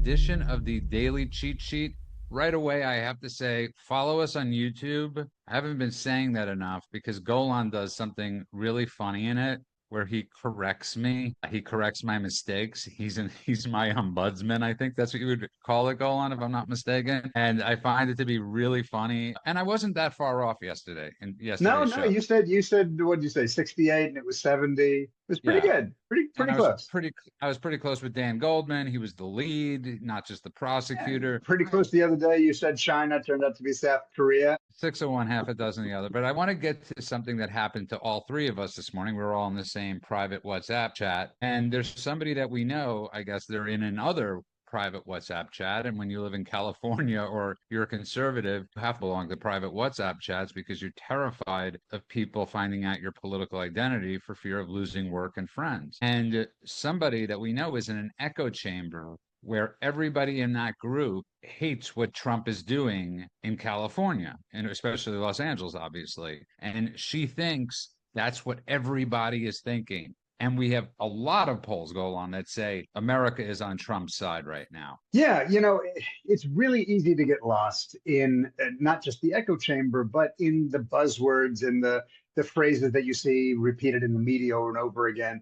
edition of the Daily Cheat Sheet. Right away, I have to say, follow us on YouTube. I haven't been saying that enough because Golan does something really funny in it where he corrects me. He corrects my mistakes. He's my ombudsman. I think that's what you would call it, Golan, if I'm not mistaken. And I find it to be really funny. And I wasn't that far off yesterday in No, yesterday's no, show. you said what did you say, 68 and it was 70. It was pretty Yeah. good. Pretty And pretty close. I was pretty close with Dan Goldman. He was the lead, not just the Yeah, prosecutor. pretty close the other day. You said China turned out to be South Korea. Six of one, half a dozen of the other. But I want to get to something that happened to all three of us this morning. We were all in the same private WhatsApp chat. And there's somebody that we know, I guess they're in another private WhatsApp chat. And when you live in California or you're a conservative, you have to belong to private WhatsApp chats because you're terrified of people finding out your political identity for fear of losing work and friends. And somebody that we know is in an echo chamber where everybody in that group hates what Trump is doing in California, and especially Los Angeles, obviously. And she thinks that's what everybody is thinking. And we have a lot of polls go on that say America is on Trump's side right now. Yeah, it's really easy to get lost in not just the echo chamber, but in the buzzwords and the phrases that you see repeated in the media over and over again.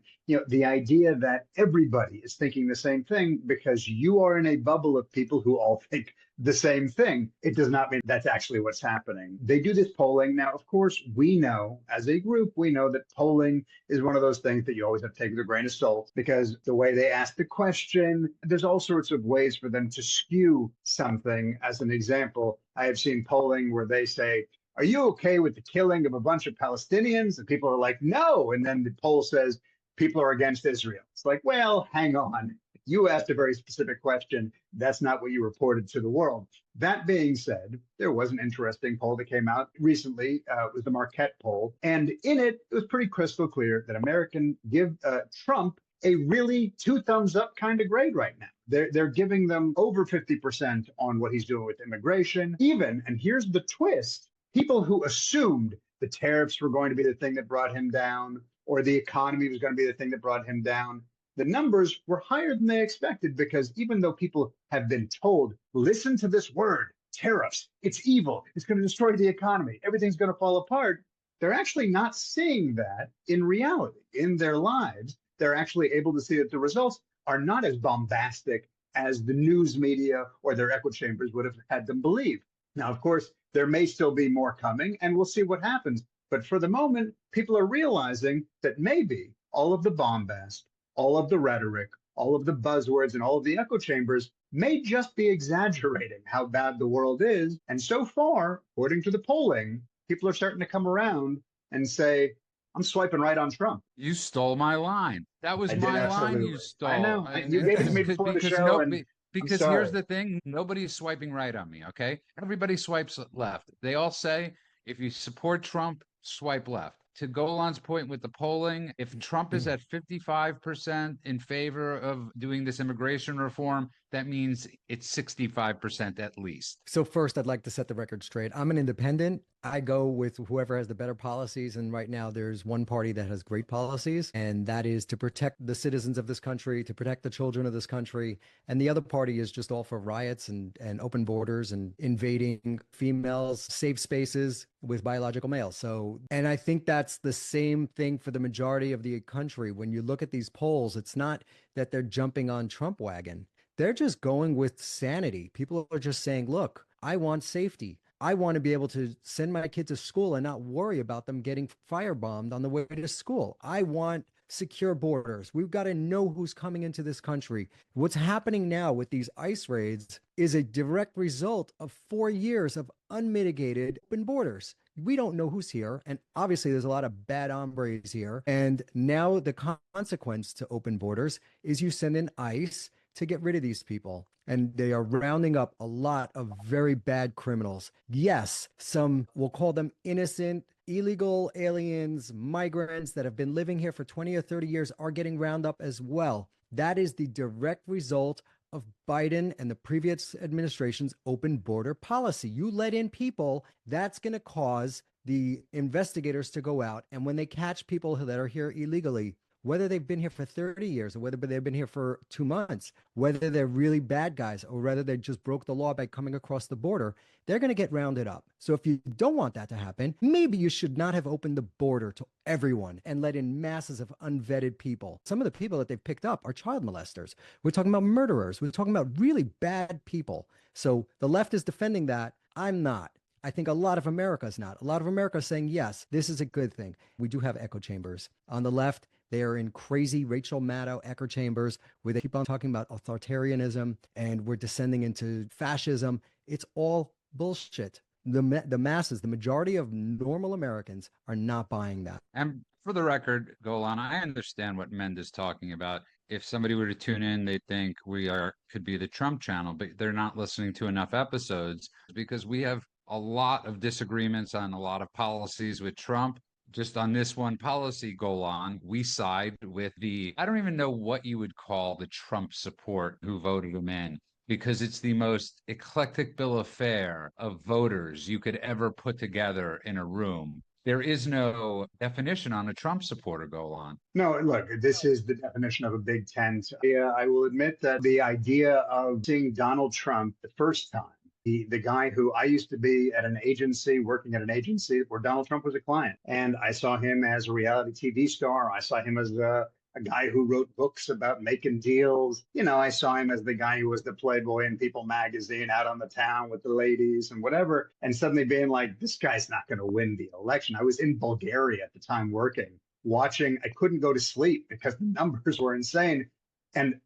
The idea that everybody is thinking the same thing because you are in a bubble of people who all think the same thing. It does not mean that's actually what's happening. They do this polling. Now, of course, we know as a group, we know that polling is one of those things that you always have to take with a grain of salt because the way they ask the question, there's all sorts of ways for them to skew something. As an example, I have seen polling where they say, are you okay with the killing of a bunch of Palestinians? And people are like, no. And then the poll says, people are against Israel. It's like, well, hang on. You asked a very specific question. That's not what you reported to the world. That being said, there was an interesting poll that came out recently. It was the Marquette poll. And in it, it was pretty crystal clear that Americans give Trump a really two thumbs up kind of grade right now. They're giving them over 50% on what he's doing with immigration. Even, and here's the twist, people who assumed the tariffs were going to be the thing that brought him down or the economy was going to be the thing that brought him down, the numbers were higher than they expected because even though people have been told, listen to this word, tariffs, it's evil, it's going to destroy the economy, everything's going to fall apart, they're actually not seeing that in reality. In their lives, they're actually able to see that the results are not as bombastic as the news media or their echo chambers would have had them believe. Now, of course, there may still be more coming, and we'll see what happens. But for the moment, people are realizing that maybe all of the bombast, all of the rhetoric, all of the buzzwords, and all of the echo chambers may just be exaggerating how bad the world is. And so far, according to the polling, people are starting to come around and say, I'm swiping right on Trump. You stole my line. That was I did my line you absolutely. I stole. know. You gave it to me before the Because show, no, and I'm because here's sorry. the thing, nobody's swiping right on me, okay? Everybody swipes left. They all say if you support Trump, swipe left. To Golan's point with the polling, if Trump is at 55% in favor of doing this immigration reform, that means it's 65% at least. So first, I'd like to set the record straight. I'm an independent. I go with whoever has the better policies. And right now, there's one party that has great policies, and that is to protect the citizens of this country, to protect the children of this country. And the other party is just all for riots and open borders and invading females, safe spaces with biological males. So, and I think that's the same thing for the majority of the country. When you look at these polls, it's not that they're jumping on Trump wagon. They're just going with sanity. People are just saying, look, I want safety. I want to be able to send my kid to school and not worry about them getting firebombed on the way to school. I want secure borders. We've got to know who's coming into this country. What's happening now with these ICE raids is a direct result of 4 years of unmitigated open borders. We don't know who's here. And obviously, there's a lot of bad hombres here. And now the consequence to open borders is you send in ICE to get rid of these people. And they are rounding up a lot of very bad criminals. Yes, some, we'll call them innocent, illegal aliens, migrants that have been living here for 20 or 30 years are getting rounded up as well. That is the direct result of Biden and the previous administration's open border policy. You let in people, that's going to cause the investigators to go out. And when they catch people that are here illegally, whether they've been here for 30 years or whether they've been here for 2 months, whether they're really bad guys or whether they just broke the law by coming across the border, they're going to get rounded up. So if you don't want that to happen, maybe you should not have opened the border to everyone and let in masses of unvetted people. Some of the people that they've picked up are child molesters. We're talking about murderers. We're talking about really bad people. So the left is defending that. I'm not. I think a lot of America is not. A lot of America is saying, yes, this is a good thing. We do have echo chambers. On the left, they are in crazy Rachel Maddow echo chambers where they keep on talking about authoritarianism and we're descending into fascism. It's all bullshit. The masses, the majority of normal Americans are not buying that. And for the record, Golan, I understand what Mend is talking about. If somebody were to tune in, they'd think could be the Trump channel, but they're not listening to enough episodes because we have a lot of disagreements on a lot of policies with Trump. Just on this one policy, Golan, we side with I don't even know what you would call the Trump support who voted him in, because it's the most eclectic bill of fare of voters you could ever put together in a room. There is no definition on a Trump supporter, Golan. No, look, this is the definition of a big tent. Yeah, I will admit that the idea of seeing Donald Trump the first time, the guy who I used to be at an agency, working at an agency where Donald Trump was a client. And I saw him as a reality TV star. I saw him as a guy who wrote books about making deals. You know, I saw him as the guy who was the Playboy in People magazine out on the town with the ladies and whatever. And suddenly being like, this guy's not going to win the election. I was in Bulgaria at the time working, watching. I couldn't go to sleep because the numbers were insane. And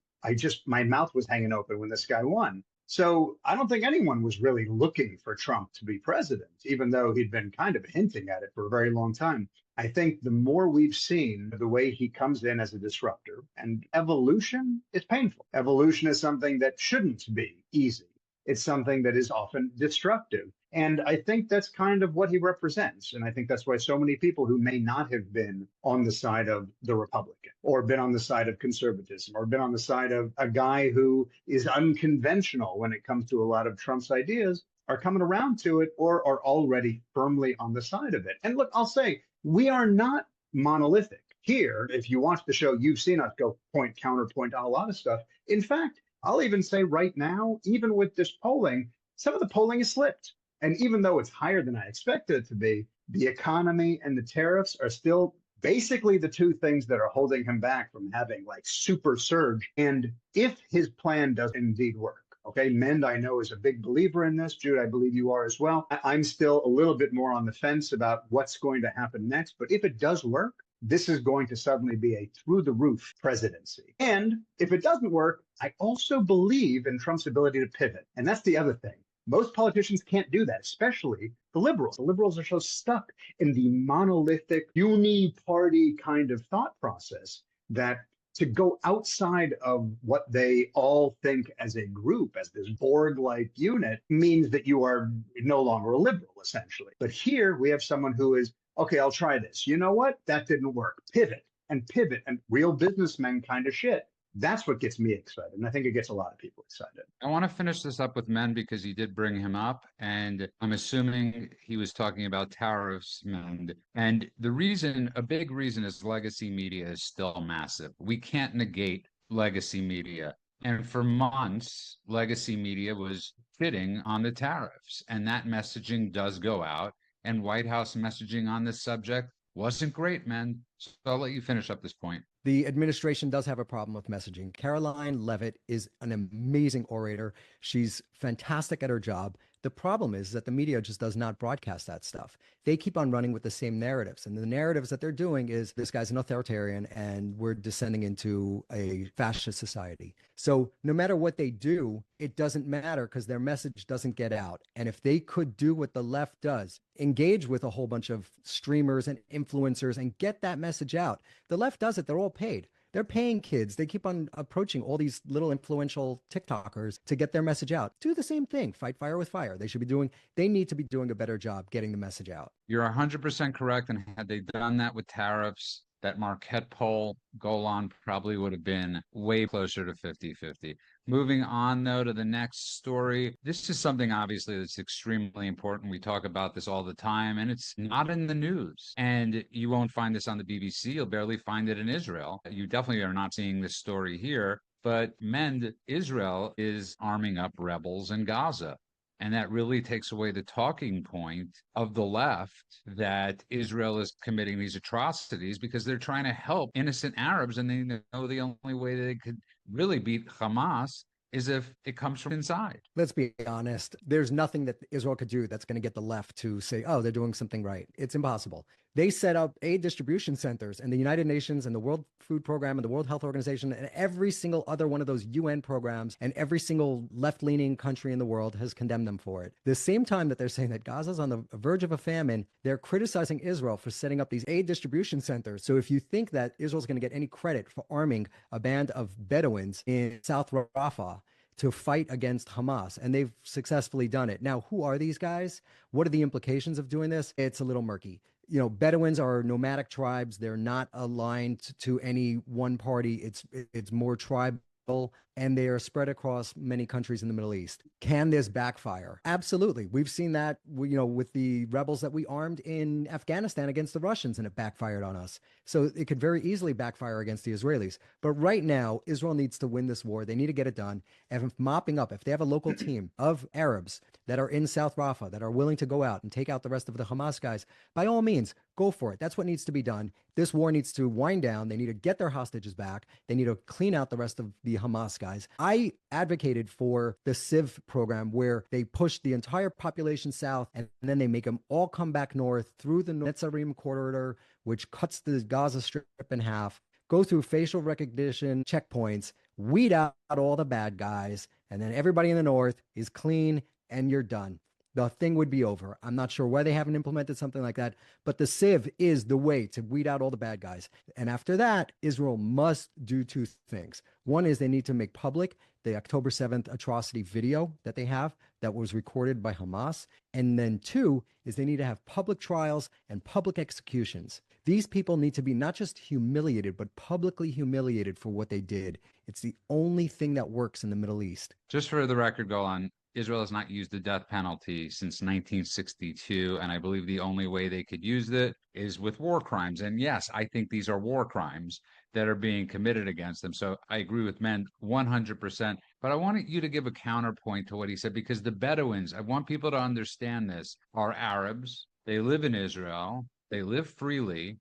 my mouth was hanging open when this guy won. So I don't think anyone was really looking for Trump to be president, even though he'd been kind of hinting at it for a very long time. I think the more we've seen the way he comes in as a disruptor, and evolution is painful. Evolution is something that shouldn't be easy. It's something that is often destructive. And I think that's kind of what he represents. And I think that's why so many people who may not have been on the side of the Republican or been on the side of conservatism or been on the side of a guy who is unconventional when it comes to a lot of Trump's ideas are coming around to it or are already firmly on the side of it. And look, I'll say, we are not monolithic. Here, if you watch the show, you've seen us go point, counterpoint on a lot of stuff. In fact, I'll even say right now, even with this polling, some of the polling has slipped. And even though it's higher than I expected it to be, the economy and the tariffs are still basically the two things that are holding him back from having like super surge. And if his plan does indeed work, okay, Mend, I know, is a big believer in this. Jude, I believe you are as well. I'm still a little bit more on the fence about what's going to happen next. But if it does work, this is going to suddenly be a through-the-roof presidency. And if it doesn't work, I also believe in Trump's ability to pivot. And that's the other thing. Most politicians can't do that, especially the liberals. The liberals are so stuck in the monolithic, uni-party kind of thought process that to go outside of what they all think as a group, as this Borg-like unit, means that you are no longer a liberal, essentially. But here we have someone who is, okay, I'll try this. You know what? That didn't work. Pivot and real businessmen kind of shit. That's what gets me excited. And I think it gets a lot of people excited. I want to finish this up with Mend because you did bring him up. And I'm assuming he was talking about tariffs, Mend. And a big reason is legacy media is still massive. We can't negate legacy media. And for months, legacy media was fitting on the tariffs. And that messaging does go out. And White House messaging on this subject wasn't great, man. So I'll let you finish up this point. The administration does have a problem with messaging. Caroline Leavitt is an amazing orator. She's fantastic at her job. The problem is that the media just does not broadcast that stuff. They keep on running with the same narratives. And the narratives that they're doing is this guy's an authoritarian and we're descending into a fascist society. So no matter what they do, it doesn't matter because their message doesn't get out. And if they could do what the left does, engage with a whole bunch of streamers and influencers and get that message out, the left does it. They're all paid. They're paying kids. They keep on approaching all these little influential TikTokers to get their message out. Do the same thing. Fight fire with fire. They need to be doing a better job getting the message out. You're 100% correct. And had they done that with tariffs, that Marquette poll, Golan probably would have been way closer to 50-50. Moving on, though, to the next story. This is something obviously that's extremely important. We talk about this all the time, and it's not in the news. And you won't find this on the BBC. You'll barely find it in Israel. You definitely are not seeing this story here. But Mend, Israel is arming up rebels in Gaza. And that really takes away the talking point of the left that Israel is committing these atrocities because they're trying to help innocent Arabs. And they know the only way they could really beat Hamas is if it comes from inside. Let's be honest. There's nothing that Israel could do that's going to get the left to say, oh, they're doing something right. It's impossible. They set up aid distribution centers in the United Nations and the World Food Program and the World Health Organization and every single other one of those UN programs, and every single left-leaning country in the world has condemned them for it. The same time that they're saying that Gaza's on the verge of a famine, they're criticizing Israel for setting up these aid distribution centers. So if you think that Israel's going to get any credit for arming a band of Bedouins in South Rafah to fight against Hamas, and they've successfully done it. Now, who are these guys? What are the implications of doing this? It's a little murky. You know, Bedouins are nomadic tribes. They're not aligned to any one party. It's more tribal, and they are spread across many countries in the Middle East. Can this backfire? Absolutely. We've seen that, with the rebels that we armed in Afghanistan against the Russians, and it backfired on us. So it could very easily backfire against the Israelis. But right now, Israel needs to win this war. They need to get it done. And if they have a local team of Arabs that are in South Rafah that are willing to go out and take out the rest of the Hamas guys, by all means, go for it. That's what needs to be done. This war needs to wind down. They need to get their hostages back. They need to clean out the rest of the Hamas guys. I advocated for the Civ program where they push the entire population south and then they make them all come back north through the Netzarim corridor, which cuts the Gaza Strip in half, go through facial recognition checkpoints, weed out all the bad guys, and then everybody in the north is clean and you're done. The thing would be over. I'm not sure why they haven't implemented something like that, but the Civ is the way to weed out all the bad guys. And after that, Israel must do two things. One is they need to make public the October 7th atrocity video that they have that was recorded by Hamas. And then two is they need to have public trials and public executions. These people need to be not just humiliated, but publicly humiliated for what they did. It's the only thing that works in the Middle East. Just for the record, go on. Israel has not used the death penalty since 1962, and I believe the only way they could use it is with war crimes. And yes, I think these are war crimes that are being committed against them. So I agree with Mend 100%. But I wanted you to give a counterpoint to what he said, because the Bedouins, I want people to understand this, are Arabs. They live in Israel. They live freely.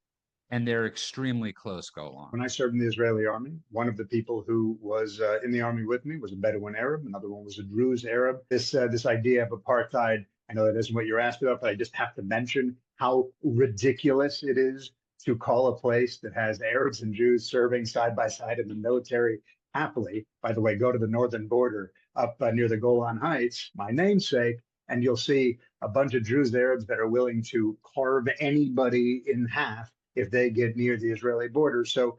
And they're extremely close, Golan. When I served in the Israeli army, one of the people who was in the army with me was a Bedouin Arab. Another one was a Druze Arab. This idea of apartheid, I know that isn't what you're asked about, but I just have to mention how ridiculous it is to call a place that has Arabs and Jews serving side by side in the military happily. By the way, go to the northern border up near the Golan Heights, my namesake, and you'll see a bunch of Druze Arabs that are willing to carve anybody in half if they get near the Israeli border. So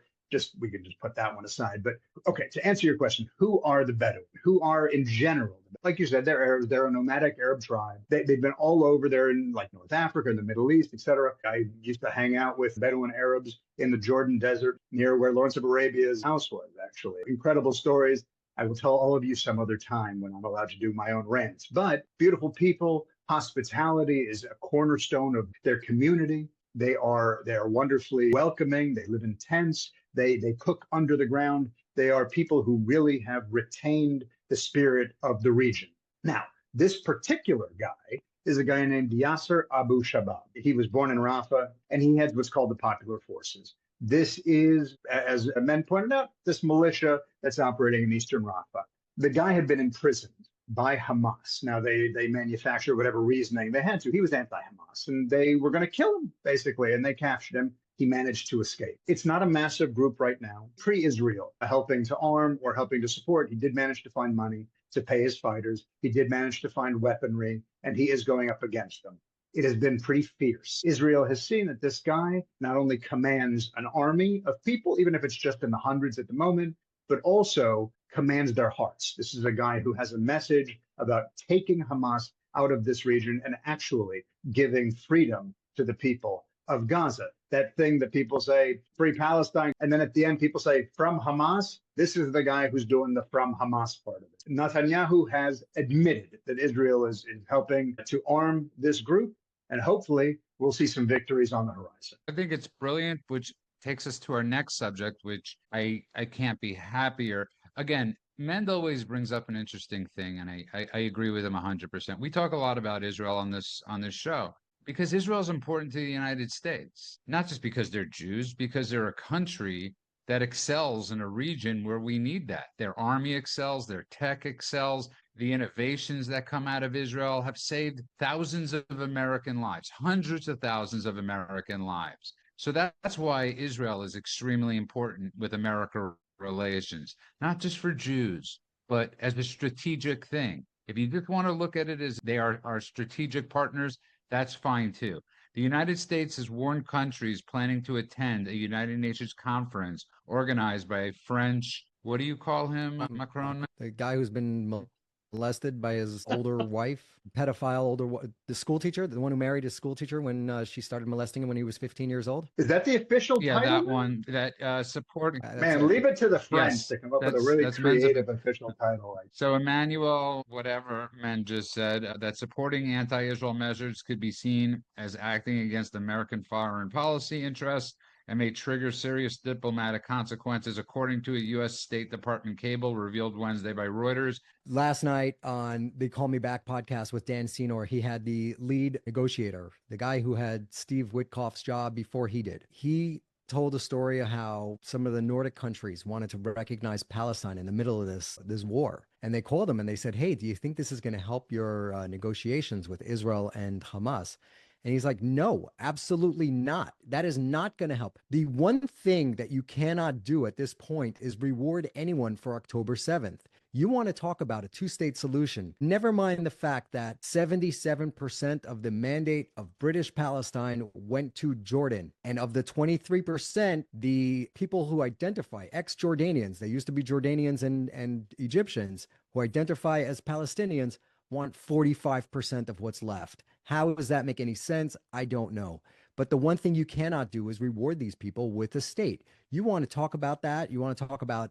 we can just put that one aside. But okay, to answer your question, who are the Bedouin? Who are in general? Like you said, they're Arabs. They're a nomadic Arab tribe. They've been all over. They're in like North Africa, in the Middle East, etc. I used to hang out with Bedouin Arabs in the Jordan Desert near where Lawrence of Arabia's house was, actually. Incredible stories. I will tell all of you some other time when I'm allowed to do my own rants. But beautiful people, hospitality is a cornerstone of their community. They are wonderfully welcoming. They live in tents. They cook under the ground. They are people who really have retained the spirit of the region. Now, this particular guy is a guy named Yasser Abu Shabab. He was born in Rafah, and he had what's called the Popular Forces. This is, as men pointed out, this militia that's operating in eastern Rafah. The guy had been imprisoned by Hamas. Now, they manufactured whatever reasoning they had to. He was anti-Hamas, and they were going to kill him, basically, and they captured him. He managed to escape. It's not a massive group right now. Pre-Israel, helping to arm or helping to support, he did manage to find money to pay his fighters. He did manage to find weaponry, and he is going up against them. It has been pretty fierce. Israel has seen that this guy not only commands an army of people, even if it's just in the hundreds at the moment, but also commands their hearts. This is a guy who has a message about taking Hamas out of this region and actually giving freedom to the people of Gaza. That thing that people say, free Palestine. And then at the end, people say, from Hamas. This is the guy who's doing the from Hamas part of it. Netanyahu has admitted that Israel is helping to arm this group. And hopefully we'll see some victories on the horizon. I think it's brilliant, which takes us to our next subject, which I can't be happier. Again, Mend always brings up an interesting thing, and I agree with him 100%. We talk a lot about Israel on this show because Israel is important to the United States, not just because they're Jews, because they're a country that excels in a region where we need that. Their army excels, their tech excels. The innovations that come out of Israel have saved thousands of American lives, hundreds of thousands of American lives. So that's why Israel is extremely important with America relations, not just for Jews, but as a strategic thing. If you just want to look at it as they are our strategic partners, that's fine too. The United States has warned countries planning to attend a United Nations conference organized by a French, what do you call him, Macron? The guy who's been molested by his older wife, pedophile, the school teacher, the one who married his school teacher when she started molesting him when he was 15 years old. Is that the official title? Yeah, that one, that supporting. Man, leave it to the French to come up with a really creative official title. So Emmanuel, whatever men just said, that supporting anti-Israel measures could be seen as acting against American foreign policy interests and may trigger serious diplomatic consequences, according to a U.S. State Department cable revealed Wednesday by Reuters. Last night on the Call Me Back podcast with Dan Senor, he had the lead negotiator, the guy who had Steve Witkoff's job before he did. He told a story of how some of the Nordic countries wanted to recognize Palestine in the middle of this war. And they called him and they said, hey, do you think this is going to help your negotiations with Israel and Hamas? And he's like, no, absolutely not. That is not going to help. The one thing that you cannot do at this point is reward anyone for October 7th. You want to talk about a two-state solution. Never mind the fact that 77% of the mandate of British Palestine went to Jordan. And of the 23%, the people who identify, ex-Jordanians, they used to be Jordanians and Egyptians, who identify as Palestinians, want 45% of what's left. How does that make any sense? I don't know. But the one thing you cannot do is reward these people with a state. You want to talk about that? You want to talk about,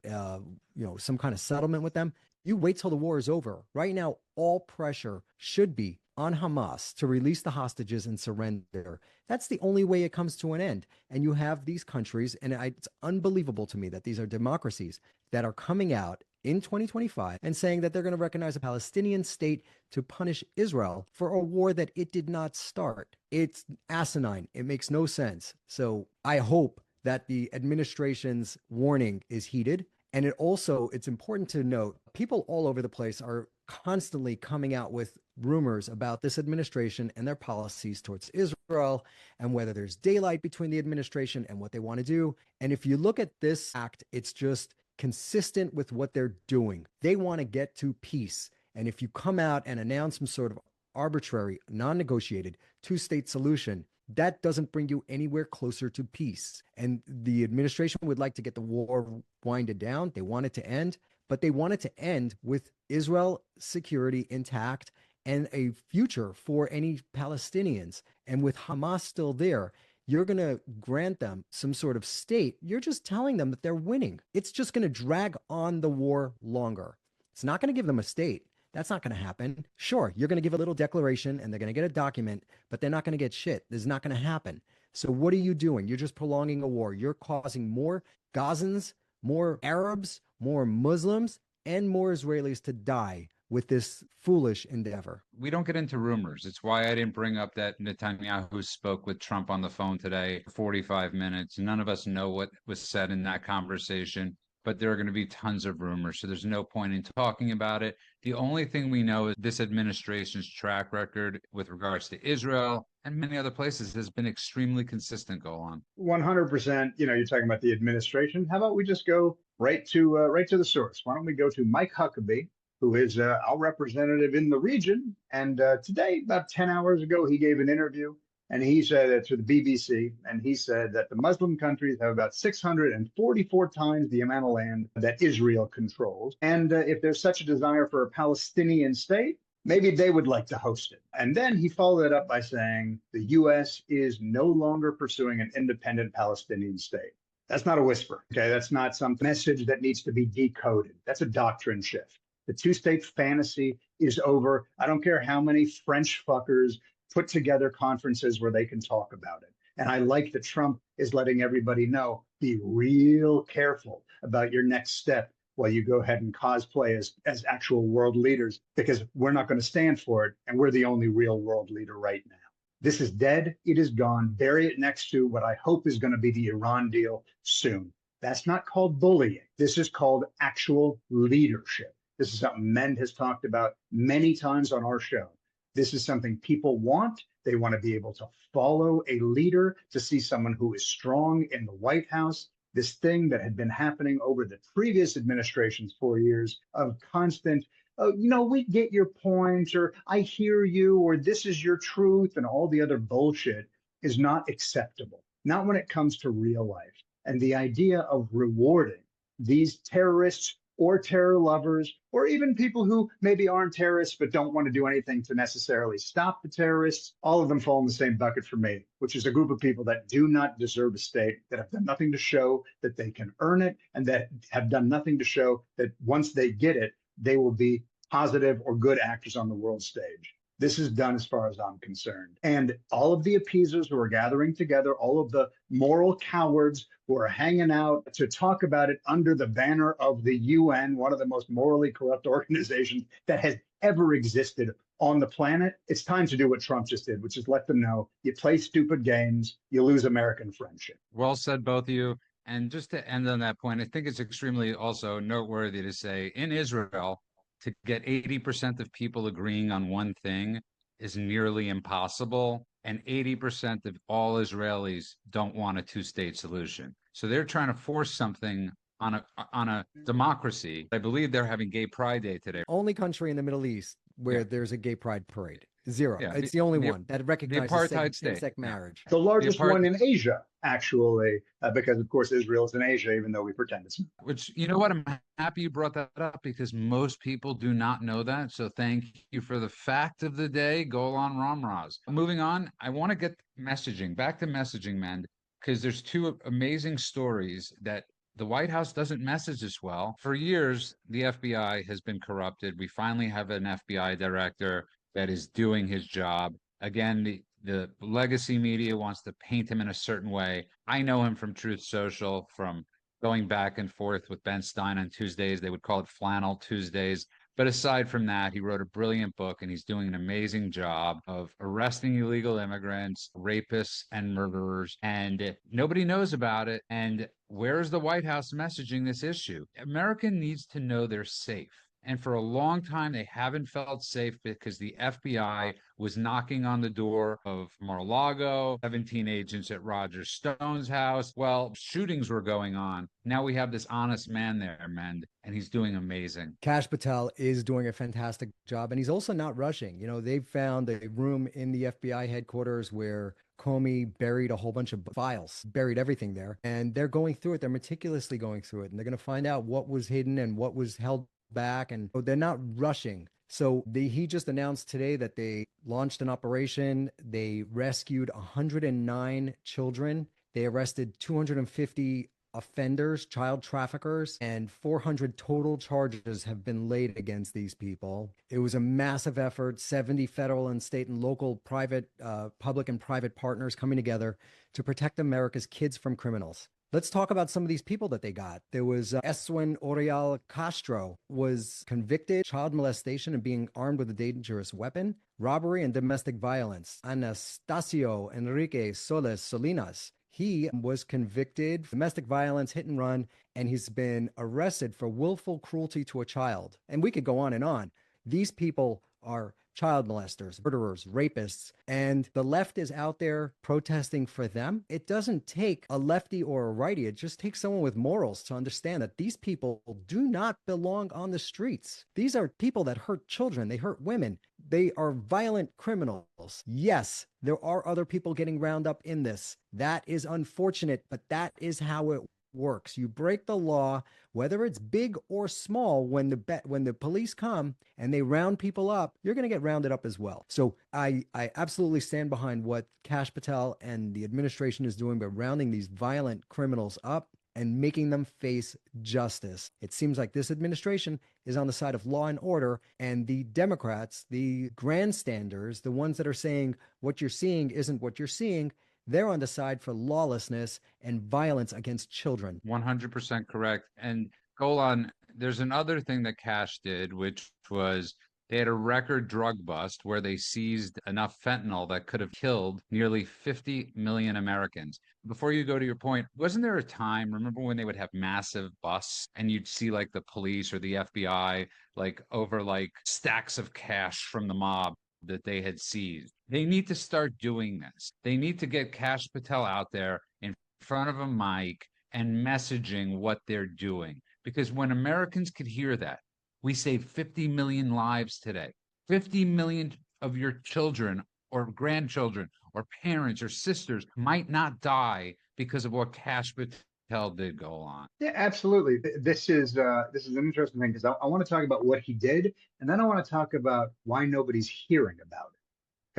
some kind of settlement with them? You wait till the war is over. Right now, all pressure should be on Hamas to release the hostages and surrender. That's the only way it comes to an end. And you have these countries, and it's unbelievable to me that these are democracies that are coming out in 2025 and saying that they're going to recognize a Palestinian state to punish Israel for a war that it did not start. It's asinine. It makes no sense. So I hope that the administration's warning is heeded. And it's important to note, people all over the place are constantly coming out with rumors about this administration and their policies towards Israel and whether there's daylight between the administration and what they want to do. And if you look at this act, it's just consistent with what they're doing. They want to get to peace. And if you come out and announce some sort of arbitrary, non-negotiated two-state solution, that doesn't bring you anywhere closer to peace. And the administration would like to get the war winded down. They want it to end, but they want it to end with Israel security intact and a future for any Palestinians. And with Hamas still there, you're going to grant them some sort of state. You're just telling them that they're winning. It's just going to drag on the war longer. It's not going to give them a state. That's not going to happen. Sure, you're going to give a little declaration and they're going to get a document, but they're not going to get shit. This is not going to happen. So what are you doing? You're just prolonging a war. You're causing more Gazans, more Arabs, more Muslims, and more Israelis to die with this foolish endeavor. We don't get into rumors. It's why I didn't bring up that Netanyahu spoke with Trump on the phone today for 45 minutes. None of us know what was said in that conversation, but there are going to be tons of rumors. So there's no point in talking about it. The only thing we know is this administration's track record with regards to Israel and many other places has been extremely consistent. Go on. 100%. You're talking about the administration. How about we just go right to the source? Why don't we go to Mike Huckabee, who is our representative in the region. And today, about 10 hours ago, he gave an interview and he said to the BBC, and he said that the Muslim countries have about 644 times the amount of land that Israel controls. And if there's such a desire for a Palestinian state, Maybe they would like to host it. And then he followed it up by saying the US is no longer pursuing an independent Palestinian state. That's not a whisper, okay? That's not some message that needs to be decoded. That's a doctrine shift. The two-state fantasy is over. I don't care how many French fuckers put together conferences where they can talk about it. And I like that Trump is letting everybody know, be real careful about your next step while you go ahead and cosplay as actual world leaders, because we're not going to stand for it. And we're the only real world leader right now. This is dead. It is gone. Bury it next to what I hope is going to be the Iran deal soon. That's not called bullying. This is called actual leadership. This is something Mend has talked about many times on our show. This is something people want. They want to be able to follow a leader, to see someone who is strong in the White House. This thing that had been happening over the previous administration's 4 years of constant, oh, we get your point, or I hear you, or this is your truth, and all the other bullshit is not acceptable, not when it comes to real life. And the idea of rewarding these terrorists or terror lovers, or even people who maybe aren't terrorists but don't want to do anything to necessarily stop the terrorists, all of them fall in the same bucket for me, which is a group of people that do not deserve a state, that have done nothing to show that they can earn it, and that have done nothing to show that once they get it, they will be positive or good actors on the world stage. This is done as far as I'm concerned. And all of the appeasers who are gathering together, all of the moral cowards who are hanging out to talk about it under the banner of the UN, one of the most morally corrupt organizations that has ever existed on the planet, it's time to do what Trump just did, which is let them know you play stupid games, you lose American friendship. Well said, both of you. And just to end on that point, I think it's extremely also noteworthy to say in Israel, to get 80% of people agreeing on one thing is nearly impossible. And 80% of all Israelis don't want a two-state solution. So they're trying to force something on a democracy. I believe they're having Gay Pride Day today. Only country in the Middle East where there's a gay pride parade. Zero. Yeah, it's the only one that recognizes apartheid state. same-sex marriage. The largest one in Asia, actually, because of course Israel's in Asia, even though we pretend it's not. Which, you know what, I'm happy you brought that up because most people do not know that. So thank you for the fact of the day. Golan Ramraz. Moving on, I want to get back to messaging, man, because there's two amazing stories that the White House doesn't message as well. For years, the FBI has been corrupted. We finally have an FBI director that is doing his job. Again, the legacy media wants to paint him in a certain way. I know him from Truth Social, from going back and forth with Ben Stein on Tuesdays. They would call it Flannel Tuesdays. But aside from that, he wrote a brilliant book, and he's doing an amazing job of arresting illegal immigrants, rapists, and murderers. And nobody knows about it. And where is the White House messaging this issue? America needs to know they're safe. And for a long time, they haven't felt safe because the FBI was knocking on the door of Mar-a-Lago, 17 agents at Roger Stone's house. Well, shootings were going on. Now we have this honest man there, Mend, and he's doing amazing. Kash Patel is doing a fantastic job, and he's also not rushing. They've found a room in the FBI headquarters where Comey buried a whole bunch of files, buried everything there, and they're going through it. They're meticulously going through it, and they're going to find out what was hidden and what was held back, and they're not rushing. So he just announced today that they launched an operation. They rescued 109 children. They arrested 250 offenders, child traffickers, and 400 total charges have been laid against these people. It was a massive effort, 70 federal and state and local public and private partners coming together to protect America's kids from criminals. Let's talk about some of these people that they got. There was Eswin Oriol Castro was convicted, child molestation and being armed with a dangerous weapon, robbery and domestic violence. Anastasio Enrique Soles Solinas, he was convicted, domestic violence, hit and run, and he's been arrested for willful cruelty to a child. And we could go on and on. These people are child molesters, murderers, rapists, and the left is out there protesting for them. It doesn't take a lefty or a righty. It just takes someone with morals to understand that these people do not belong on the streets. These are people that hurt children. They hurt women. They are violent criminals. Yes, there are other people getting round up in this. That is unfortunate, but that is how it works. You break the law, whether it's big or small, when the police come and they round people up, you're going to get rounded up as well. So I absolutely stand behind what Kash Patel and the administration is doing by rounding these violent criminals up and making them face justice. It seems like this administration is on the side of law and order, and the Democrats, the grandstanders, the ones that are saying what you're seeing isn't what you're seeing, they're on the side for lawlessness and violence against children. 100% correct. And Golan, there's another thing that Kash did, which was they had a record drug bust where they seized enough fentanyl that could have killed nearly 50 million Americans. Before you go to your point, wasn't there a time, remember when they would have massive busts and you'd see like the police or the FBI like over like stacks of cash from the mob that they had seized? They need to start doing this. They need to get Kash Patel out there in front of a mic and messaging what they're doing. Because when Americans could hear that, we saved 50 million lives today. 50 million of your children or grandchildren or parents or sisters might not die because of what Kash Patel did go on. Yeah, absolutely. This is an interesting thing because I want to talk about what he did, and then I want to talk about why nobody's hearing about it.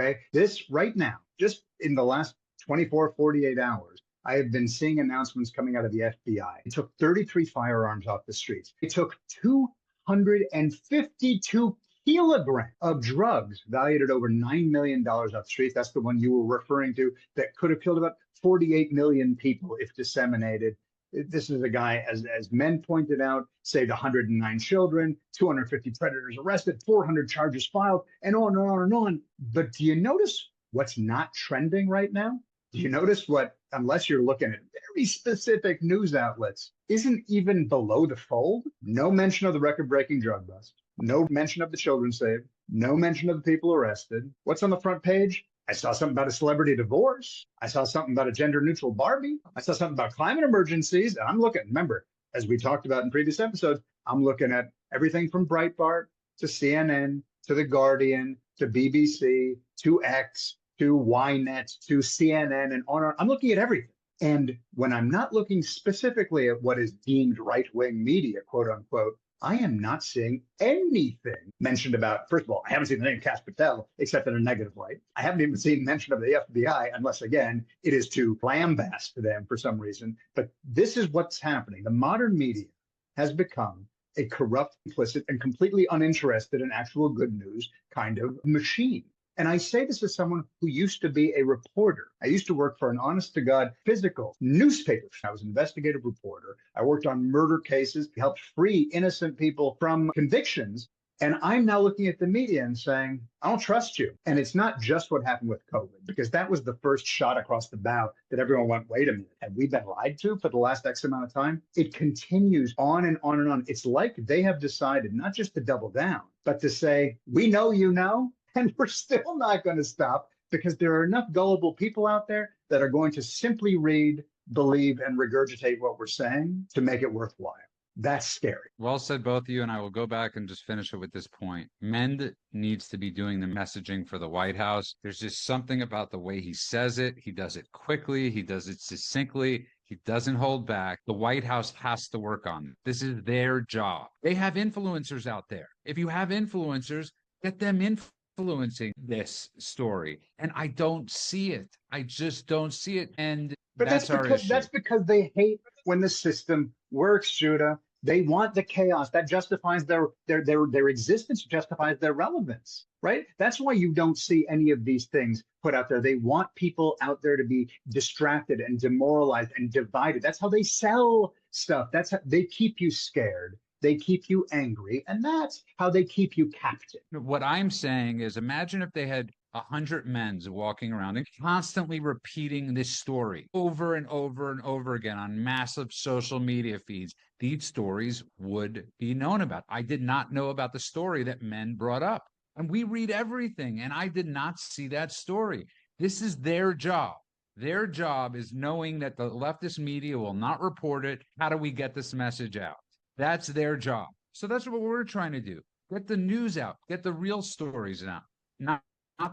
Okay. This right now, just in the last 24, 48 hours, I have been seeing announcements coming out of the FBI. It took 33 firearms off the streets. It took 252 kilograms of drugs valued at over $9 million off the streets. That's the one you were referring to that could have killed about 48 million people if disseminated. This is a guy, as men pointed out, saved 109 children, 250 predators arrested, 400 charges filed, and on and on and on. But do you notice what's not trending right now? Do you notice what, unless you're looking at very specific news outlets, isn't even below the fold? No mention of the record-breaking drug bust. No mention of the children saved. No mention of the people arrested. What's on the front page? I saw something about a celebrity divorce. I saw something about a gender-neutral Barbie. I saw something about climate emergencies. And I'm looking, remember, as we talked about in previous episodes, I'm looking at everything from Breitbart to CNN to The Guardian to BBC to X to Ynet to CNN and on. I'm looking at everything. And when I'm not looking specifically at what is deemed right-wing media, quote unquote, I am not seeing anything mentioned about, first of all, I haven't seen the name Kash Patel except in a negative light. I haven't even seen mention of the FBI unless, again, it is to lambast them for some reason. But this is what's happening. The modern media has become a corrupt, implicit, and completely uninterested in actual good news kind of machine. And I say this as someone who used to be a reporter. I used to work for an honest-to-God physical newspaper. I was an investigative reporter. I worked on murder cases, helped free innocent people from convictions. And I'm now looking at the media and saying, I don't trust you. And it's not just what happened with COVID, because that was the first shot across the bow that everyone went, wait a minute, have we been lied to for the last X amount of time? It continues on and on and on. It's like they have decided not just to double down, but to say, we know you know, and we're still not going to stop because there are enough gullible people out there that are going to simply read, believe, and regurgitate what we're saying to make it worthwhile. That's scary. Well said, both of you. And I will go back and just finish it with this point. Mend needs to be doing the messaging for the White House. There's just something about the way he says it. He does it quickly. He does it succinctly. He doesn't hold back. The White House has to work on it. This is their job. They have influencers out there. If you have influencers, get them influencing this story. And I don't see it. I just don't see it. And that's our issue. That's because they hate when the system works, Judah. They want the chaos. That justifies their existence, justifies their relevance, right? That's why you don't see any of these things put out there. They want people out there to be distracted and demoralized and divided. That's how they sell stuff. That's how they keep you scared. They keep you angry, and that's how they keep you captive. What I'm saying is, imagine if they had 100 men walking around and constantly repeating this story over and over and over again on massive social media feeds. These stories would be known about. I did not know about the story that men brought up. And we read everything, and I did not see that story. This is their job. Their job is knowing that the leftist media will not report it. How do we get this message out? That's their job. So that's what we're trying to do. Get the news out. Get the real stories out, not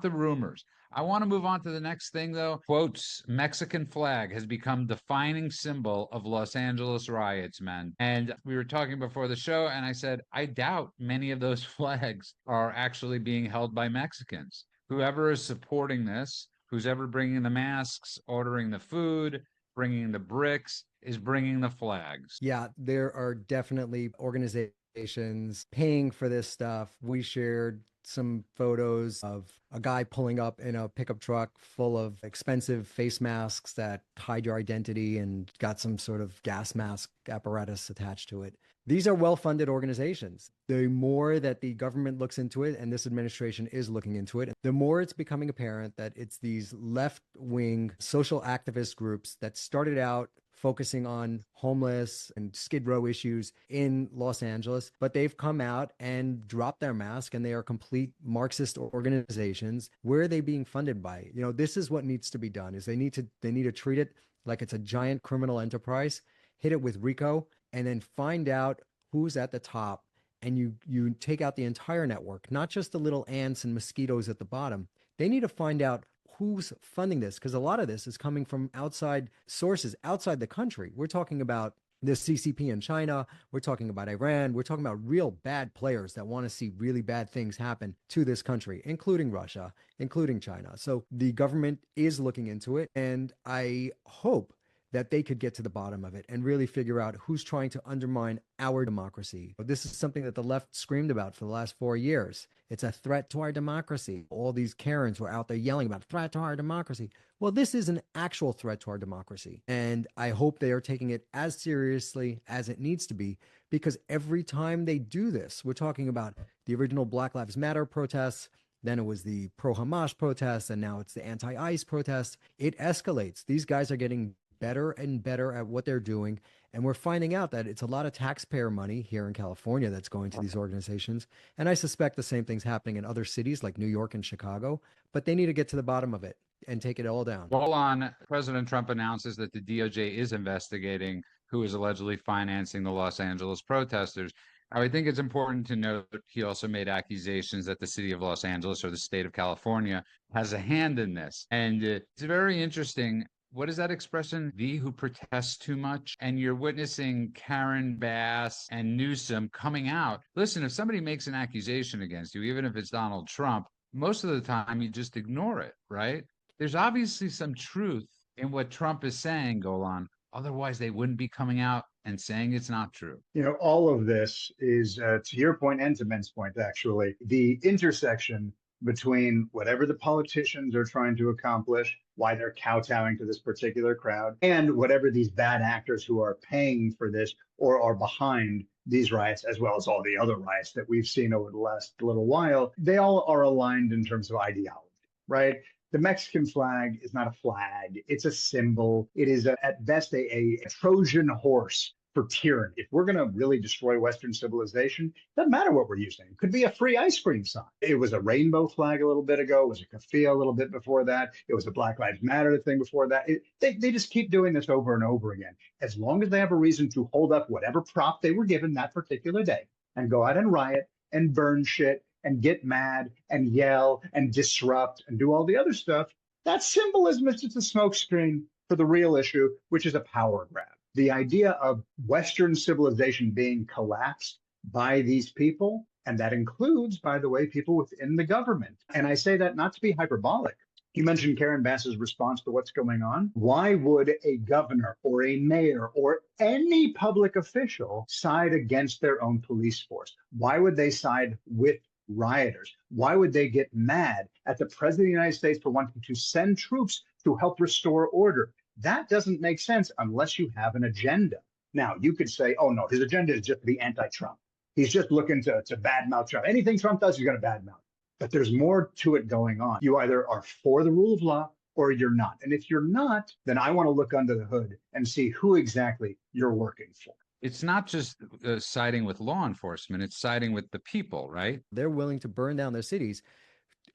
the rumors. I want to move on to the next thing, though. Quotes, Mexican flag has become defining symbol of Los Angeles riots, men. And we were talking before the show, and I said, I doubt many of those flags are actually being held by Mexicans. Whoever is supporting this, who's ever bringing the masks, ordering the food, bringing the bricks, is bringing the flags. Yeah, there are definitely organizations paying for this stuff. We shared some photos of a guy pulling up in a pickup truck full of expensive face masks that hide your identity and got some sort of gas mask apparatus attached to it. These are well-funded organizations. The more that the government looks into it, and this administration is looking into it, the more it's becoming apparent that it's these left-wing social activist groups that started out focusing on homeless and Skid Row issues in Los Angeles, but they've come out and dropped their mask, and they are complete Marxist organizations. Where are they being funded by? You know, this is what needs to be done, is they need to treat it like it's a giant criminal enterprise, hit it with RICO, and then find out who's at the top. And you take out the entire network, not just the little ants and mosquitoes at the bottom. They need to find out who's funding this, because a lot of this is coming from outside sources, outside the country. We're talking about the CCP in China. We're talking about Iran. We're talking about real bad players that want to see really bad things happen to this country, including Russia, including China. So the government is looking into it, and I hope that they could get to the bottom of it and really figure out who's trying to undermine our democracy. This is something that the left screamed about for the last 4 years. It's a threat to our democracy. All these Karens were out there yelling about threat to our democracy. Well, this is an actual threat to our democracy. And I hope they are taking it as seriously as it needs to be, because every time they do this, we're talking about the original Black Lives Matter protests, then it was the pro-Hamas protests, and now it's the anti-ICE protests. It escalates. These guys are getting better and better at what they're doing. And we're finding out that it's a lot of taxpayer money here in California that's going to these organizations. And I suspect the same thing's happening in other cities like New York and Chicago, but they need to get to the bottom of it and take it all down. Well, on President Trump announces that the DOJ is investigating who is allegedly financing the Los Angeles protesters. I think it's important to note that he also made accusations that the city of Los Angeles or the state of California has a hand in this. And it's very interesting. What is that expression? The who protests too much. And you're witnessing Karen Bass and Newsom coming out. Listen, if somebody makes an accusation against you, even if it's Donald Trump, most of the time you just ignore it, right? There's obviously some truth in what Trump is saying, Golan. Otherwise, they wouldn't be coming out and saying it's not true. You know, all of this is, to your point and to Ben's point, actually, the intersection between whatever the politicians are trying to accomplish, why they're kowtowing to this particular crowd, and whatever these bad actors who are paying for this or are behind these riots, as well as all the other riots that we've seen over the last little while, they all are aligned in terms of ideology, right? The Mexican flag is not a flag. It's a symbol. It is at best a Trojan horse for tyranny. If we're going to really destroy Western civilization, it doesn't matter what we're using. It could be a free ice cream sign. It was a rainbow flag a little bit ago. It was a keffiyeh a little bit before that. It was a Black Lives Matter thing before that. They just keep doing this over and over again. As long as they have a reason to hold up whatever prop they were given that particular day and go out and riot and burn shit and get mad and yell and disrupt and do all the other stuff, that symbolism is just a smokescreen for the real issue, which is a power grab. The idea of Western civilization being collapsed by these people, and that includes, by the way, people within the government. And I say that not to be hyperbolic. You mentioned Karen Bass's response to what's going on. Why would a governor or a mayor or any public official side against their own police force? Why would they side with rioters? Why would they get mad at the president of the United States for wanting to send troops to help restore order? That doesn't make sense unless you have an agenda. Now, you could say, oh, no, his agenda is just to be anti-Trump. He's just looking to badmouth Trump. Anything Trump does, he's going to badmouth. But there's more to it going on. You either are for the rule of law or you're not. And if you're not, then I want to look under the hood and see who exactly you're working for. It's not just siding with law enforcement, it's siding with the people, right? They're willing to burn down their cities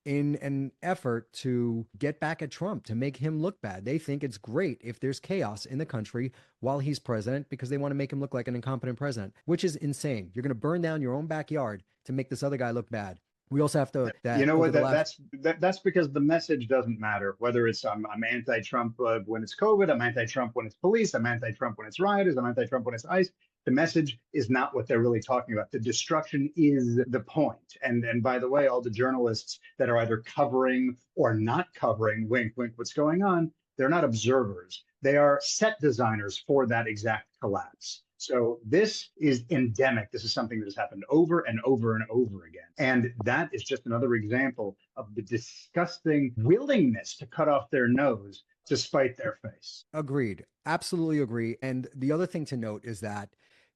in an effort to get back at Trump, to make him look bad. They think it's great if there's chaos in the country while he's president, because they want to make him look like an incompetent president, which is insane. You're going to burn down your own backyard to make this other guy look bad. We also have to You that know over what? the last That's because the message doesn't matter. Whether it's I'm anti-Trump when it's COVID, I'm anti-Trump when it's police, I'm anti-Trump when it's rioters, I'm anti-Trump when it's ICE. The message is not what they're really talking about. The destruction is the point. And by the way, all the journalists that are either covering or not covering, wink, wink, what's going on, they're not observers. They are set designers for that exact collapse. So this is endemic. This is something that has happened over and over and over again. And that is just another example of the disgusting willingness to cut off their nose to spite their face. agreed. Absolutely agree. And the other thing to note is that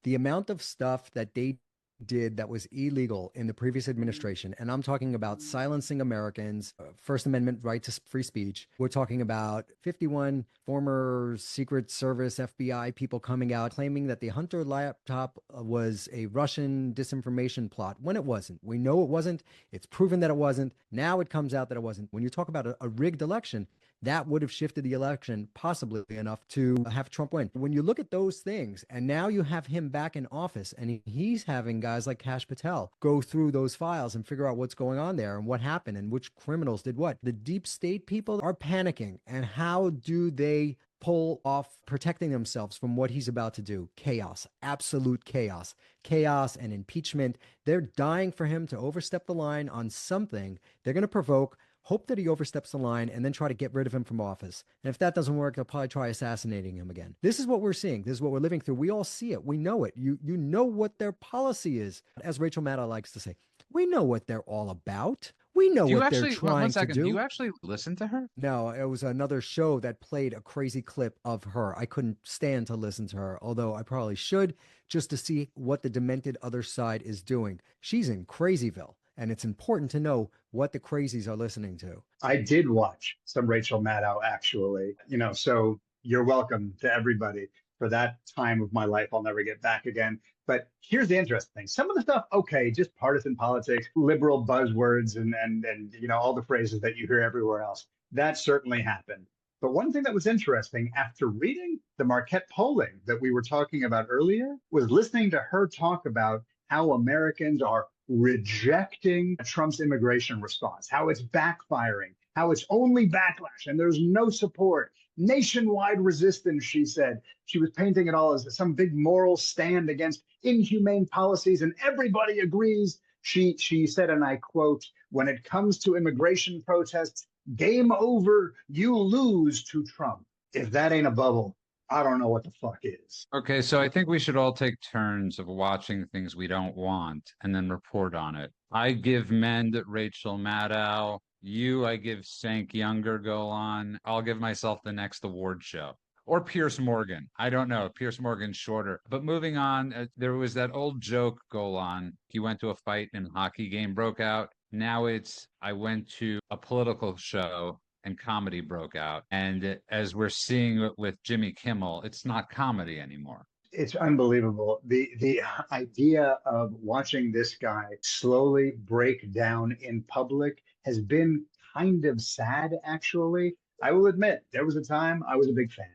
the amount of stuff that they did that was illegal in the previous administration, and I'm talking about silencing Americans, First Amendment right to free speech. We're talking about 51 former Secret Service FBI people coming out claiming that the Hunter laptop was a Russian disinformation plot when it wasn't. We know it wasn't. It's proven that it wasn't. Now it comes out that it wasn't. When you talk about a rigged election, that would have shifted the election possibly enough to have Trump win. When you look at those things, and now you have him back in office, and he's having guys like Kash Patel go through those files and figure out what's going on there and what happened and which criminals did what. The deep state people are panicking. And how do they pull off protecting themselves from what he's about to do? Chaos, absolute chaos, chaos and impeachment. They're dying for him to overstep the line on something they're going to provoke, hope that he oversteps the line, and then try to get rid of him from office. And if that doesn't work, they'll probably try assassinating him again. This is what we're seeing. This is what we're living through. We all see it. We know it. You know what their policy is. As Rachel Maddow likes to say, we know what they're all about. We know what they're trying to do. Do you actually listen to her? No, it was another show that played a crazy clip of her. I couldn't stand to listen to her, although I probably should, just to see what the demented other side is doing. She's in Crazyville, and it's important to know what the crazies are listening to. I did watch some Rachel Maddow, actually, so you're welcome to everybody for that time of my life I'll never get back again. But here's the interesting thing. Some of the stuff, okay, just partisan politics, liberal buzzwords, and all the phrases that you hear everywhere else. That certainly happened. But one thing that was interesting after reading the Marquette polling that we were talking about earlier was listening to her talk about how Americans are rejecting Trump's immigration response, how it's backfiring, how it's only backlash and there's no support. Nationwide resistance, she said. She was painting it all as some big moral stand against inhumane policies, and everybody agrees. She said, and I quote, "When it comes to immigration protests, game over, you lose to Trump." If that ain't a bubble, I don't know what the fuck is. Okay, so I think we should all take turns of watching things we don't want and then report on it. I give Mend Rachel Maddow. I give Cenk Younger go on. I'll give myself the next award show. Or Pierce Morgan. I don't know. Pierce Morgan's shorter. But moving on, there was that old joke go on. He went to a fight and a hockey game broke out. Now it's, I went to a political show and comedy broke out. And as we're seeing with Jimmy Kimmel, it's not comedy anymore. It's unbelievable. The idea of watching this guy slowly break down in public has been kind of sad, actually. I will admit, there was a time I was a big fan.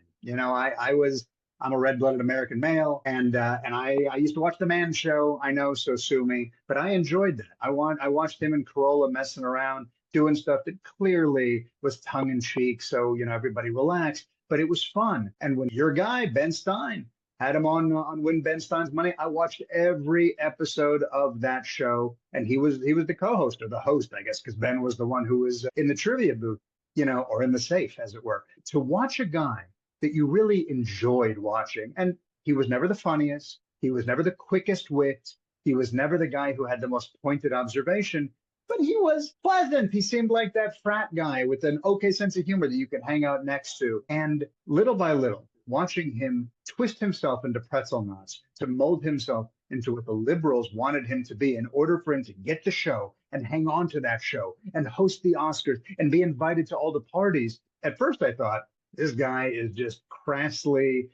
I'm a red-blooded American male, and I used to watch The Man Show. I know, so sue me, but I enjoyed that. I watched him and Corolla messing around, doing stuff that clearly was tongue-in-cheek, so everybody relaxed. But it was fun. And when your guy Ben Stein had him on Win Ben Stein's Money, I watched every episode of that show, and he was the co-host or the host, I guess, because Ben was the one who was in the trivia booth, or in the safe, as it were. To watch a guy that you really enjoyed watching, and he was never the funniest, he was never the quickest wit, he was never the guy who had the most pointed observation, but he was pleasant. He seemed like that frat guy with an okay sense of humor that you could hang out next to. And little by little, watching him twist himself into pretzel knots to mold himself into what the liberals wanted him to be in order for him to get the show and hang on to that show and host the Oscars and be invited to all the parties. At first, I thought, this guy is just crassly,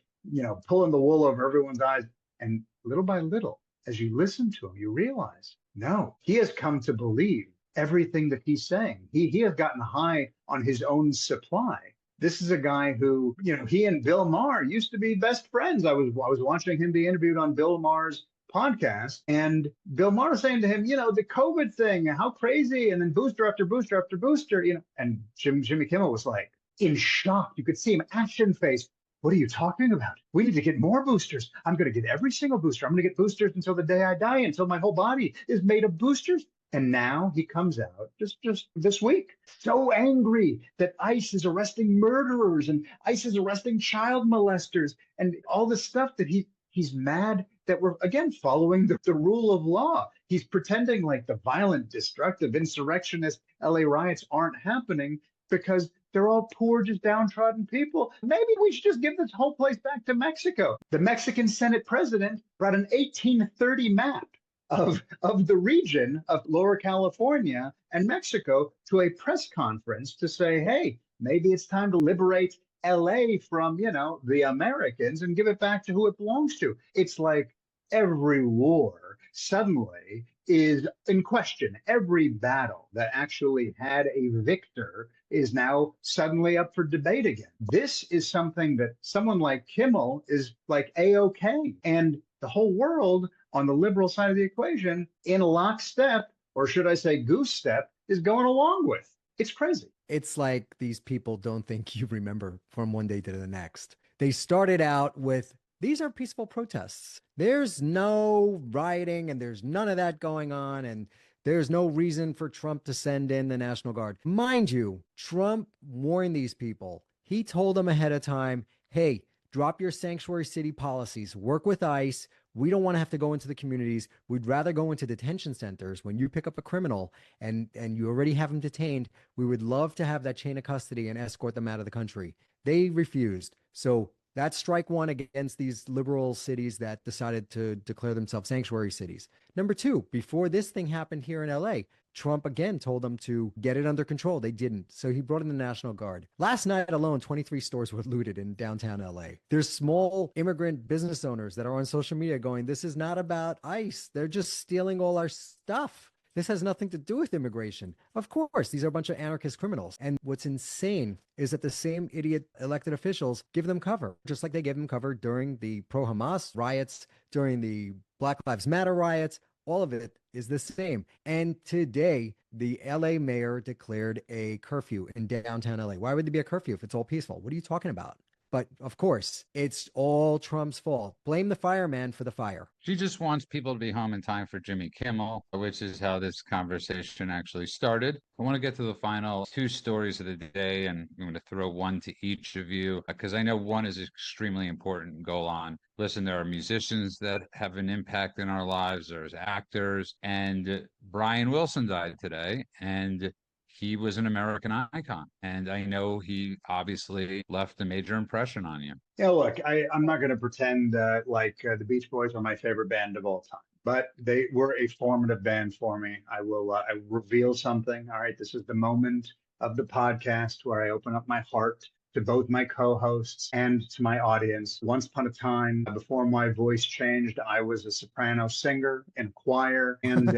pulling the wool over everyone's eyes. And little by little, as you listen to him, you realize, no, he has come to believe everything that he's saying. He has gotten high on his own supply. This is a guy who, he and Bill Maher used to be best friends. I was watching him be interviewed on Bill Maher's podcast, and Bill Maher saying to him, the COVID thing, how crazy, and then booster after booster after booster, and Jimmy Kimmel was like in shock. You could see him ashen face. What are you talking about? We need to get more boosters. I'm going to get every single booster. I'm going to get boosters until the day I die, until my whole body is made of boosters. And now he comes out just this week, so angry that ICE is arresting murderers and ICE is arresting child molesters and all this stuff that he's mad that we're, again, following the rule of law. He's pretending like the violent, destructive, insurrectionist LA riots aren't happening because they're all poor, just downtrodden people. Maybe we should just give this whole place back to Mexico. The Mexican Senate president brought an 1830 map of the region of Lower California and Mexico to a press conference to say, hey, maybe it's time to liberate LA from, the Americans and give it back to who it belongs to. It's like every war suddenly is in question. Every battle that actually had a victor is now suddenly up for debate again. This is something that someone like Kimmel is like A-OK. And the whole world on the liberal side of the equation in lockstep, or should I say goose step, is going along with. It's crazy. It's like these people don't think you remember from one day to the next. They started out with, these are peaceful protests. There's no rioting and there's none of that going on. And there's no reason for Trump to send in the National Guard. Mind you, Trump warned these people. He told them ahead of time, hey, drop your sanctuary city policies, work with ICE. We don't want to have to go into the communities. We'd rather go into detention centers. When you pick up a criminal and you already have them detained, we would love to have that chain of custody and escort them out of the country. They refused. So that's strike one against these liberal cities that decided to declare themselves sanctuary cities. Number two, before this thing happened here in LA, Trump again told them to get it under control. They didn't. So he brought in the National Guard. Last night alone, 23 stores were looted in downtown LA. There's small immigrant business owners that are on social media going, this is not about ICE. They're just stealing all our stuff. This has nothing to do with immigration. Of course, these are a bunch of anarchist criminals. And what's insane is that the same idiot elected officials give them cover, just like they gave them cover during the pro-Hamas riots, during the Black Lives Matter riots. All of it is the same. And today, the LA mayor declared a curfew in downtown LA. Why would there be a curfew if it's all peaceful? What are you talking about? But of course, it's all Trump's fault. Blame the fireman for the fire. She just wants people to be home in time for Jimmy Kimmel, which is how this conversation actually started. I want to get to the final two stories of the day, and I'm going to throw one to each of you because I know one is extremely important and go on. Listen, there are musicians that have an impact in our lives. There's actors, and Brian Wilson died today, and he was an American icon, and I know he obviously left a major impression on you. Yeah, look, I'm not going to pretend the Beach Boys are my favorite band of all time, but they were a formative band for me. I will reveal something. All right, this is the moment of the podcast where I open up my heart to both my co-hosts and to my audience. Once upon a time, before my voice changed, I was a soprano singer in a choir, and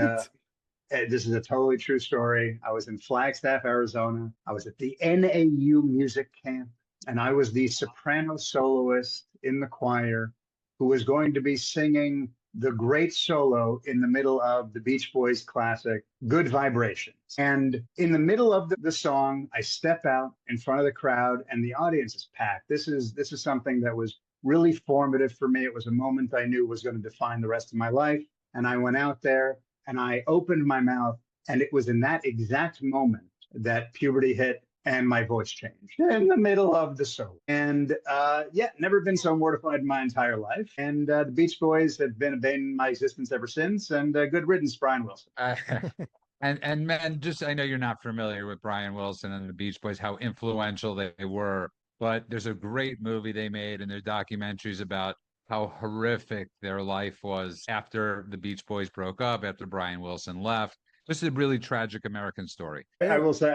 this is a totally true story. I was in Flagstaff, Arizona. I was at the NAU music camp, and I was the soprano soloist in the choir who was going to be singing the great solo in the middle of the Beach Boys classic, Good Vibrations. And in the middle of the song, I step out in front of the crowd, and the audience is packed. This is something that was really formative for me. It was a moment I knew was going to define the rest of my life. And I went out there, and I opened my mouth, and it was in that exact moment that puberty hit and my voice changed in the middle of the solo. And never been so mortified in my entire life. And the Beach Boys have been a bane in my existence ever since. And good riddance, Brian Wilson. And man, just I know you're not familiar with Brian Wilson and the Beach Boys, how influential they were, but there's a great movie they made, and there's documentaries about how horrific their life was after the Beach Boys broke up, after Brian Wilson left. This is a really tragic American story. I will say,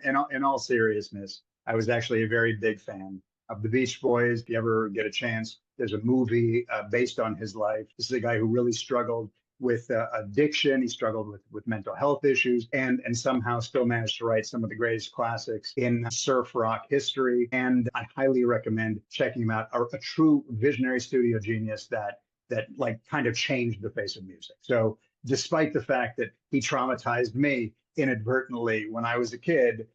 in all seriousness, I was actually a very big fan of the Beach Boys. If you ever get a chance, there's a movie based on his life. This is a guy who really struggled with addiction. He struggled with mental health issues, and somehow still managed to write some of the greatest classics in surf rock history. And I highly recommend checking him out. A true visionary studio genius that that like kind of changed the face of music. So despite the fact that he traumatized me inadvertently when I was a kid,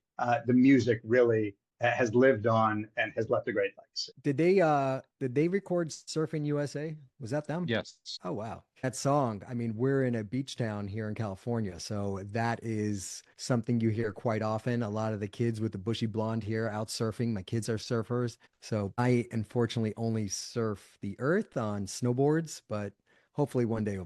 the music really has lived on and has left a great legacy. Did they record Surfing USA? Was that them? Yes. Oh wow. That song, I mean, we're in a beach town here in California, so that is something you hear quite often. A lot of the kids with the bushy blonde hair out surfing. My kids are surfers. So I unfortunately only surf the earth on snowboards, but hopefully one day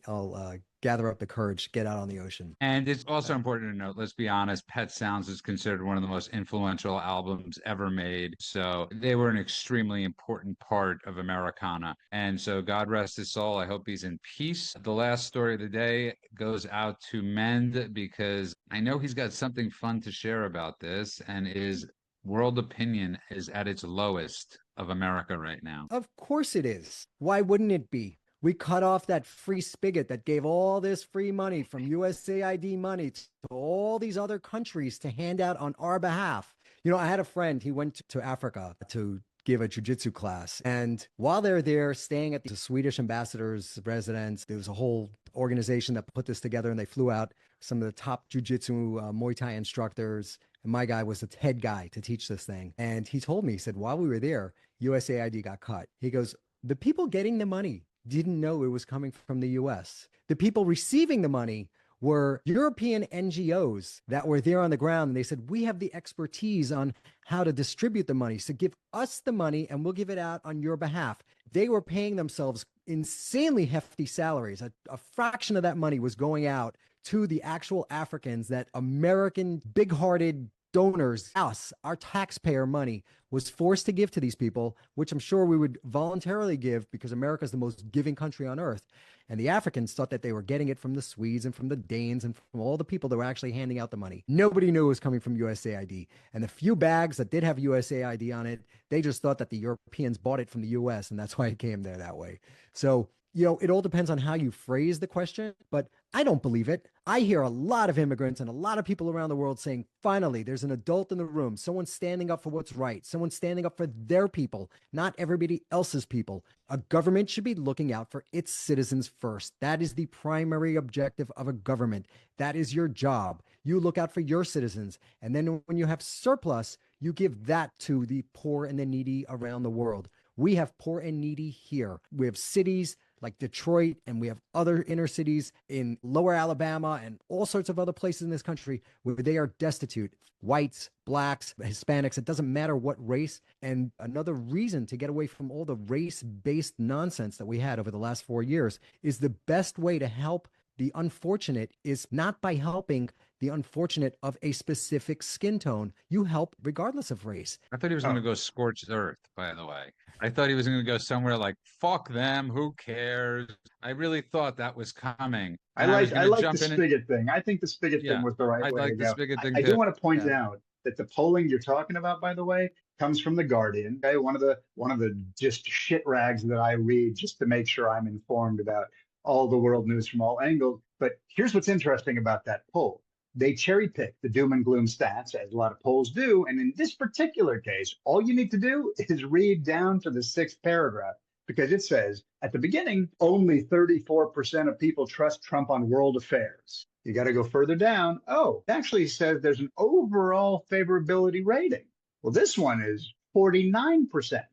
I'll gather up the courage to get out on the ocean. And it's also important to note, let's be honest, Pet Sounds is considered one of the most influential albums ever made. So they were an extremely important part of Americana. And so God rest his soul. I hope he's in peace. The last story of the day goes out to Mend because I know he's got something fun to share about this, and is world opinion is at its lowest of America right now. Of course it is. Why wouldn't it be? We cut off that free spigot that gave all this free money from USAID money to all these other countries to hand out on our behalf. You know, I had a friend, he went to Africa to give a jujitsu class. And while they're there staying at the Swedish ambassador's residence, there was a whole organization that put this together, and they flew out some of the top jujitsu Muay Thai instructors. And my guy was the head guy to teach this thing. And he told me, he said, while we were there, USAID got cut. He goes, the people getting the money didn't know it was coming from the US. The people receiving the money were European NGOs that were there on the ground. And they said, we have the expertise on how to distribute the money. So give us the money and we'll give it out on your behalf. They were paying themselves insanely hefty salaries. A fraction of that money was going out to the actual Africans that American big-hearted donors, us, our taxpayer money, was forced to give to these people, which I'm sure we would voluntarily give because America is the most giving country on earth. And the Africans thought that they were getting it from the Swedes and from the Danes and from all the people that were actually handing out the money. Nobody knew it was coming from USAID. And the few bags that did have USAID on it, they just thought that the Europeans bought it from the US, and that's why it came there that way. So, you know, it all depends on how you phrase the question, but I don't believe it. I hear a lot of immigrants and a lot of people around the world saying, finally, there's an adult in the room, someone standing up for what's right, someone standing up for their people, not everybody else's people. A government should be looking out for its citizens first. That is the primary objective of a government. That is your job. You look out for your citizens. And then when you have surplus, you give that to the poor and the needy around the world. We have poor and needy here. We have cities like Detroit, and we have other inner cities in lower Alabama and all sorts of other places in this country where they are destitute. Whites, blacks, Hispanics, it doesn't matter what race. And another reason to get away from all the race-based nonsense that we had over the last 4 years is the best way to help the unfortunate is not by helping the unfortunate of a specific skin tone. You help regardless of race. I thought he was going to go scorched earth, by the way. I thought he was going to go somewhere like, fuck them, who cares? I really thought that was coming. I like the spigot thing. I think the spigot thing was the right way to go. I do want to point out that the polling you're talking about, by the way, comes from The Guardian. Okay, one of the just shit rags that I read just to make sure I'm informed about all the world news from all angles. But here's what's interesting about that poll. They cherry pick the doom and gloom stats, as a lot of polls do. And in this particular case, all you need to do is read down to the 6th paragraph, because it says at the beginning, only 34% of people trust Trump on world affairs. You got to go further down. Oh, it actually says there's an overall favorability rating. Well, this one is 49%,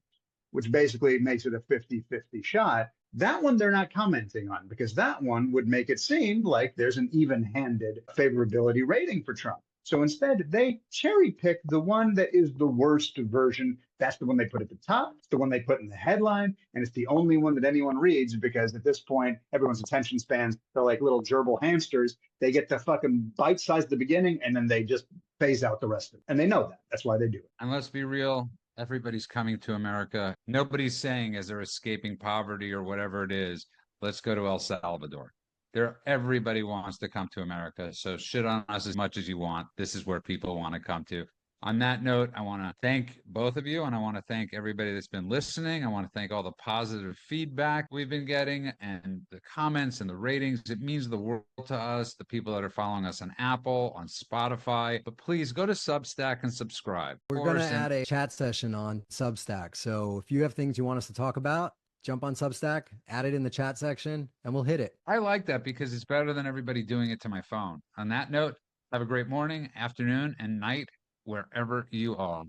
which basically makes it a 50-50 shot. That one they're not commenting on because that one would make it seem like there's an even-handed favorability rating for Trump. So instead, they cherry pick the one that is the worst version. That's the one they put at the top. It's the one they put in the headline. And it's the only one that anyone reads because at this point, everyone's attention spans, they're like little gerbil hamsters. They get the fucking bite size at the beginning and then they just phase out the rest of it. And they know that. That's why they do it. And let's be real. Everybody's coming to America. Nobody's saying as they're escaping poverty or whatever it is, let's go to El Salvador. Everybody wants to come to America. So shit on us as much as you want. This is where people want to come to. On that note, I want to thank both of you, and I want to thank everybody that's been listening. I want to thank all the positive feedback we've been getting and the comments and the ratings. It means the world to us, the people that are following us on Apple, on Spotify. But please go to Substack and subscribe. We're going to add a chat session on Substack. So if you have things you want us to talk about, jump on Substack, add it in the chat section, and we'll hit it. I like that because it's better than everybody doing it to my phone. On that note, have a great morning, afternoon, and night wherever you are.